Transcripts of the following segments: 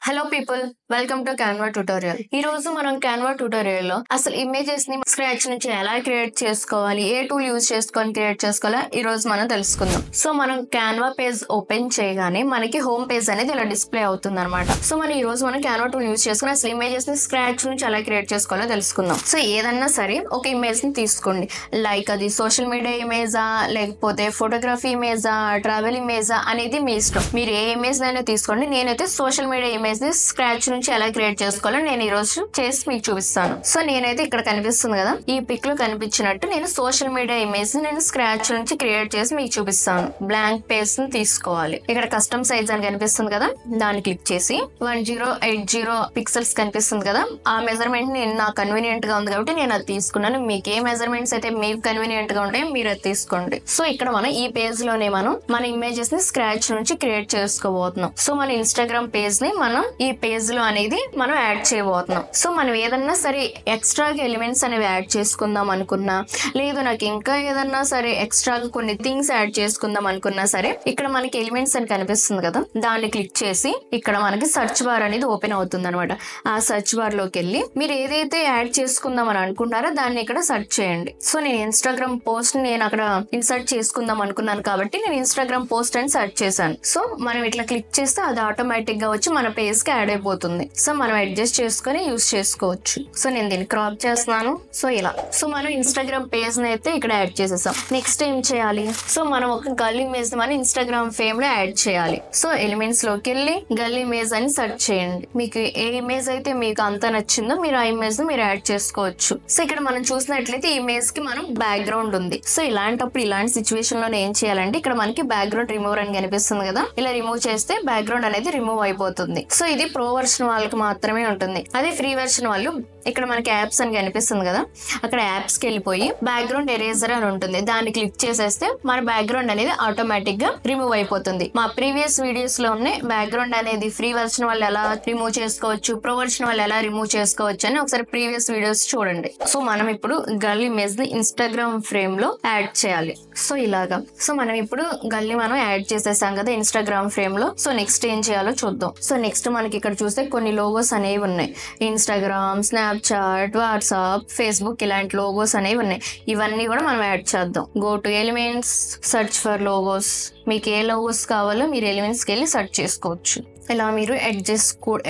Hello people, welcome to Canva tutorial. ఈ రోజు మనం క్యాన్వా ట్యూటోరియల్ లో అసలు ఇమేజెస్ ని స్క్రాచ్ నుంచి ఎలా క్రియేట్ చేసుకోవాలి, ఏ టూల్ యూజ్ చేసుకొని క్రియేట్ చేసుకోవాలో ఈ రోజు మనం తెలుసుకుందాం. సో మనం క్యాన్వా పేజ్ ఓపెన్ చేయగానే మనకి హోమ్ పేజ్ అనేది ఇలా డిస్ప్లే అవుతుంది అనమాట. సో మనం ఈ రోజు మనం క్యాన్వా టూల్ యూజ్ చేసుకుని అసలు ఇమేజెస్ ని స్క్రాచ్ నుంచి ఎలా క్రియేట్ చేసుకోవాలో తెలుసుకుందాం. సో ఏదన్నా సరే ఒక ఇమేజ్ ని తీసుకోండి, లైక్ అది సోషల్ మీడియా ఇమేజా, లేకపోతే ఫోటోగ్రఫీ ఇమేజా, ట్రావెల్ ఇమేజా అనేది మీ ఇష్టం. మీరు ఏ ఇమేజ్ అయినా తీసుకోండి. నేనైతే సోషల్ మీడియా ఇమేజ్ స్క్రాచ్ నుంచి ఎలా క్రియేట్ చేసుకోవాలో నేను ఈ రోజు చేసి మీకు చూపిస్తాను. సో నేనైతే ఇక్కడ కనిపిస్తుంది కదా, ఈ పిక్ లో కనిపించినట్టు నేను సోషల్ మీడియా ఇమేజ్ నేను స్క్రాచ్ నుంచి క్రియేట్ చేసి మీకు చూపిస్తాను. బ్లాంక్ పేజ్ ని తీసుకోవాలి. ఇక్కడ కస్టమ్ సైజ్ అని కనిపిస్తుంది కదా, దాన్ని క్లిక్ చేసి 1080 పిక్సెల్స్ కనిపిస్తుంది కదా, ఆ మెజర్మెంట్ నేను నాకు కన్వీనియంట్ గా ఉంది కాబట్టి నేను అది తీసుకున్నాను. మీకు ఏ మెజర్మెంట్స్ అయితే మీకు కన్వీనియంట్ గా ఉంటాయో మీరు అది తీసుకోండి. సో ఇక్కడ మనం ఈ పేజ్ లోనే మనం మన ఇమేజెస్ ని స్క్రాచ్ నుంచి క్రియేట్ చేసుకోబోతున్నాం. సో మన ఇన్స్టాగ్రామ్ పేజ్ ని మనం ఈ పేజ్ లో అనేది మనం యాడ్ చేయబోతున్నాం. సో మనం ఏదన్నా సరే ఎక్స్ట్రాగా ఎలిమెంట్స్ అనేవి యాడ్ చేసుకుందాం అనుకున్నా, లేదు నాకు ఇంకా ఏదన్నా సరే ఎక్స్ట్రాగా కొన్ని థింగ్స్ యాడ్ చేసుకుందాం అనుకున్నా సరే, ఇక్కడ మనకి ఎలిమెంట్స్ అని కనిపిస్తుంది కదా, దాన్ని క్లిక్ చేసి ఇక్కడ మనకి సర్చ్ బార్ అనేది ఓపెన్ అవుతుంది అనమాట. ఆ సర్చ్ బార్ లోకి వెళ్ళి మీరు ఏదైతే యాడ్ చేసుకుందాం అని అనుకుంటారో దాన్ని ఇక్కడ సెర్చ్ చేయండి. సో నేను ఇన్స్టాగ్రామ్ పోస్ట్ నేను అక్కడ ఇన్సర్ట్ చేసుకుందాం అనుకున్నాను కాబట్టి నేను ఇన్స్టాగ్రామ్ పోస్ట్ అని సెర్చ్ చేశాను. సో మనం ఇట్లా క్లిక్ చేస్తే అది ఆటోమేటిక్ గా వచ్చి మన పేజ్ కి యాడ్ అయిపోతుంది. సో మనం అడ్జస్ట్ చేసుకుని యూజ్ చేసుకోవచ్చు. సో నేను దీన్ని క్రాప్ చేస్తున్నాను. సో ఇలా సో మనం ఇన్స్టాగ్రామ్ పేజ్ ని అయితే ఇక్కడ యాడ్ చేసేసాం. నెక్స్ట్ ఏం చేయాలి, సో మనం ఒక గర్ల్ ఇమేజ్ మన ఇన్స్టాగ్రామ్ ఫేమ్ లో యాడ్ చేయాలి. సో ఎలిమెంట్స్ లోకి వెళ్ళి గర్ల్ ఇమేజ్ అని సెర్చ్ చేయండి. మీకు ఏ ఇమేజ్ అయితే మీకు అంత నచ్చిందో మీరు ఆ ఇమేజ్ ని మీరు యాడ్ చేసుకోవచ్చు. సో ఇక్కడ మనం చూసినట్లయితే ఈ ఇమేజ్ కి మనం బ్యాక్గ్రౌండ్ ఉంది. సో ఇలాంటప్పుడు ఇలాంటి సిచ్యువేషన్ లో ఏం చేయాలంటే ఇక్కడ మనకి బ్యాక్గ్రౌండ్ రిమూవర్ అని కనిపిస్తుంది కదా, ఇలా రిమూవ్ చేస్తే బ్యాక్గ్రౌండ్ అనేది రిమూవ్ అయిపోతుంది. సో ఇది ప్రో వర్షన్ వాళ్ళకి మాత్రమే ఉంటుంది. అదే ఫ్రీ వర్షన్ వాళ్ళు ఇక్కడ మనకి యాప్స్ అని కనిపిస్తుంది కదా, అక్కడ యాప్స్ కి వెళ్ళిపోయి బ్యాక్గ్రౌండ్ ఎరేజర్ అని ఉంటుంది, దాన్ని క్లిక్ చేసేస్తే మన బ్యాక్గ్రౌండ్ అనేది ఆటోమేటిక్ గా రిమూవ్ అయిపోతుంది. మా ప్రీవియస్ వీడియోస్ లో ఉన్న బ్యాక్గ్రౌండ్ అనేది ఫ్రీ వర్షన్ వాళ్ళు ఎలా రిమూవ్ చేసుకోవచ్చు, ప్రో వర్షన్ వాళ్ళు ఎలా రిమూవ్ చేసుకోవచ్చు అని ఒకసారి ప్రీవియస్ వీడియోస్ చూడండి. సో మనం ఇప్పుడు గర్ల్ ఇమేజ్ ని ఇన్స్టాగ్రామ్ ఫ్రేమ్ లో యాడ్ చేయాలి. సో ఇలాగా సో మనం ఇప్పుడు గర్ల్ ని మనం యాడ్ చేసేసాం కదా ఇన్స్టాగ్రామ్ ఫ్రేమ్ లో. సో నెక్స్ట్ ఏం చేయాలో చూద్దాం. సో నెక్స్ట్ మనకి ఇక్కడ చూస్తే కొన్ని లోగోస్ అనేవి ఉన్నాయి. ఇన్స్టాగ్రామ్, స్నాప్చాట్, వాట్సాప్, ఫేస్బుక్ ఇలాంటి లోగోస్ అనేవి ఉన్నాయి. ఇవన్నీ కూడా మనం యాడ్ చేద్దాం. Go to elements, search for logos. మీకు ఏ లోగోస్ కావాలో మీరు ఎలిమెంట్స్కి వెళ్ళి సెర్చ్ చేసుకోవచ్చు. ఇలా మీరు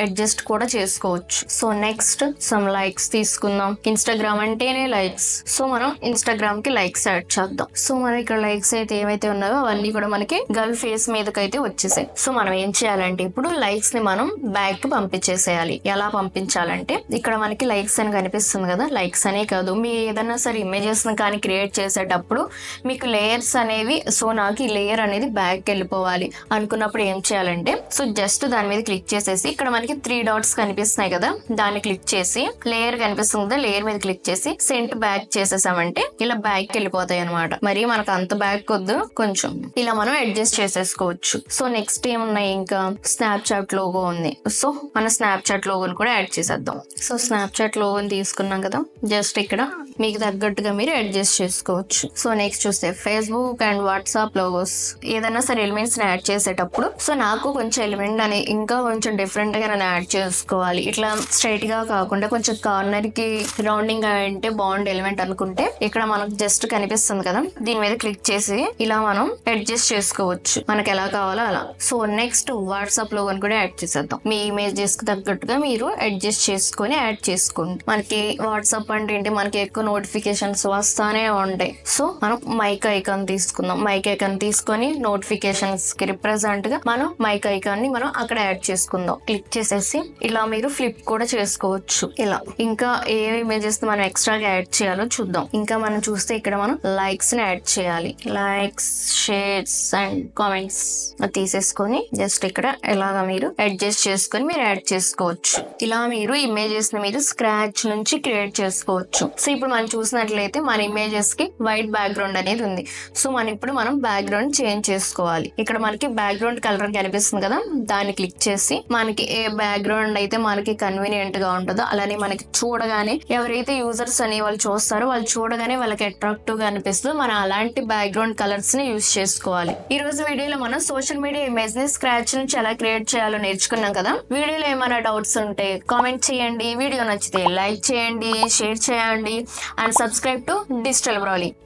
అడ్జస్ట్ కూడా చేసుకోవచ్చు. సో నెక్స్ట్ సమ్ లైక్స్ తీసుకుందాం. ఇన్స్టాగ్రామ్ అంటేనే లైక్స్. సో మనం ఇన్స్టాగ్రామ్ కి లైక్స్ యాడ్ చేద్దాం. సో మనం ఇక్కడ లైక్స్ అయితే ఏవైతే ఉన్నాయో అవన్నీ కూడా మనకి గర్ల్ ఫేస్ మీదకైతే వచ్చేసాయి. సో మనం ఏం చేయాలంటే ఇప్పుడు లైక్స్ ని మనం బ్యాక్ కి పంపించేసేయాలి. ఎలా పంపించాలంటే ఇక్కడ మనకి లైక్స్ అని కనిపిస్తుంది కదా, లైక్స్ అనే కాదు మీ ఏదైనా సరే ఇమేజెస్ ని కానీ క్రియేట్ చేసేటప్పుడు మీకు లేయర్స్ అనేవి, సో నాకు ఈ లేయర్ అనేది బ్యాక్ వెళ్ళిపోవాలి అనుకున్నప్పుడు ఏం చేయాలంటే సో జస్ట్ దాని మీద క్లిక్ చేసేసి ఇక్కడ మనకి 3 డాట్స్ కనిపిస్తున్నాయి కదా, దాన్ని క్లిక్ చేసి లేయర్ కనిపిస్తుంది కదా, లేయర్ మీద క్లిక్ చేసి సెంట్ బ్యాక్ చేసేసామంటే ఇలా బ్యాక్ వెళ్ళిపోతాయి అనమాట. మరి మనకు అంత బ్యాక్ వద్దు, కొంచెం ఇలా మనం అడ్జస్ట్ చేసేసుకోవచ్చు. సో నెక్స్ట్ ఏమున్నాయి, ఇంకా స్నాప్చాట్ లోగో ఉంది. సో మన స్నాప్చాట్ లోగోని కూడా యాడ్ చేసేద్దాం. సో స్నాప్చాట్ లోగోని తీసుకున్నాం కదా, జస్ట్ ఇక్కడ మీకు తగ్గట్టుగా మీరు అడ్జస్ట్ చేసుకోవచ్చు. సో నెక్స్ట్ చూస్తే ఫేస్బుక్ అండ్ వాట్సాప్ లోగోస్. ఏదైనా సరే ఎలిమెంట్స్ యాడ్ చేసేటప్పుడు సో నాకు కొంచెం ఎలిమెంట్ అని ఇంకా కొంచెం డిఫరెంట్ గా నేను యాడ్ చేసుకోవాలి, ఇట్లా స్ట్రైట్ గా కాకుండా కొంచెం కార్నర్ కి రౌండింగ్ గా అంటే బాగుండే ఎలిమెంట్ అనుకుంటే ఇక్కడ మనకు జస్ట్ కనిపిస్తుంది కదా, దీని మీద క్లిక్ చేసి ఇలా మనం అడ్జస్ట్ చేసుకోవచ్చు మనకి ఎలా కావాలో అలా. సో నెక్స్ట్ వాట్సాప్ లోగోని కూడా యాడ్ చేసేద్దాం. మీ ఇమేజెస్ కి తగ్గట్టుగా మీరు అడ్జస్ట్ చేసుకొని యాడ్ చేసుకోండి. మనకి వాట్సాప్ అంటే ఏంటి, మనకి ఎక్కువ నోటిఫికేషన్స్ వస్తానే ఉంటాయి. సో మనం మైక్ ఐకాన్ తీసుకుందాం. మైక్ ఐకాన్ తీసుకొని నోటిఫికేషన్స్ కి రిప్రజెంట్ గా మనం మైక్ ఐకాన్ ని మనం అక్కడ యాడ్ చేసుకుందాం. క్లిక్ చేసేసి ఇలా మీరు ఫ్లిప్ కూడా చేసుకోవచ్చు. ఇలా ఇంకా ఏ ఇమేజెస్ మనం ఎక్స్ట్రాగా యాడ్ చేయాలో చూద్దాం. ఇంకా మనం చూస్తే ఇక్కడ మనం లైక్స్ ని యాడ్ చేయాలి. లైక్స్, షేర్స్ అండ్ కామెంట్స్ తీసేసుకొని జస్ట్ ఇక్కడ ఇలాగా మీరు అడ్జస్ట్ చేసుకొని మీరు యాడ్ చేసుకోవచ్చు. ఇలా మీరు ఇమేజెస్ ని మీరు స్క్రాచ్ నుంచి క్రియేట్ చేసుకోవచ్చు. సో ఇప్పుడు మనం చూసినట్లయితే మన ఇమేజెస్ కి వైట్ బ్యాక్గ్రౌండ్ అనేది ఉంది. సో మనం ఇప్పుడు బ్యాక్గ్రౌండ్ చేంజ్ చేసుకోవాలి. ఇక్కడ మనకి బ్యాక్గ్రౌండ్ కలర్ కనిపిస్తుంది కదా, దాన్ని పైన క్లిక్ చేసి మనకి ఏ బ్యాక్గ్రౌండ్ అయితే మనకి కన్వీనియంట్ గా ఉంటుందో అలానే మనకి చూడగానే ఎవరైతే యూజర్స్ అని వాళ్ళు చూస్తారో వాళ్ళు చూడగానే వాళ్ళకి అట్రాక్టివ్ గా అనిపిస్తుంది మనం అలాంటి బ్యాక్గ్రౌండ్ కలర్స్ ని యూజ్ చేసుకోవాలి. ఈ రోజు వీడియోలో మనం సోషల్ మీడియా ఇమేజ్ ని స్క్రాచ్ నుంచి ఎలా క్రియేట్ చేయాలో నేర్చుకున్నాం కదా. వీడియోలో ఏమైనా డౌట్స్ ఉంటే కామెంట్ చేయండి, వీడియో నచ్చితే లైక్ చేయండి, షేర్ చేయండి అండ్ సబ్స్క్రైబ్ టు డిజిటల్ బ్రౌలింగ్.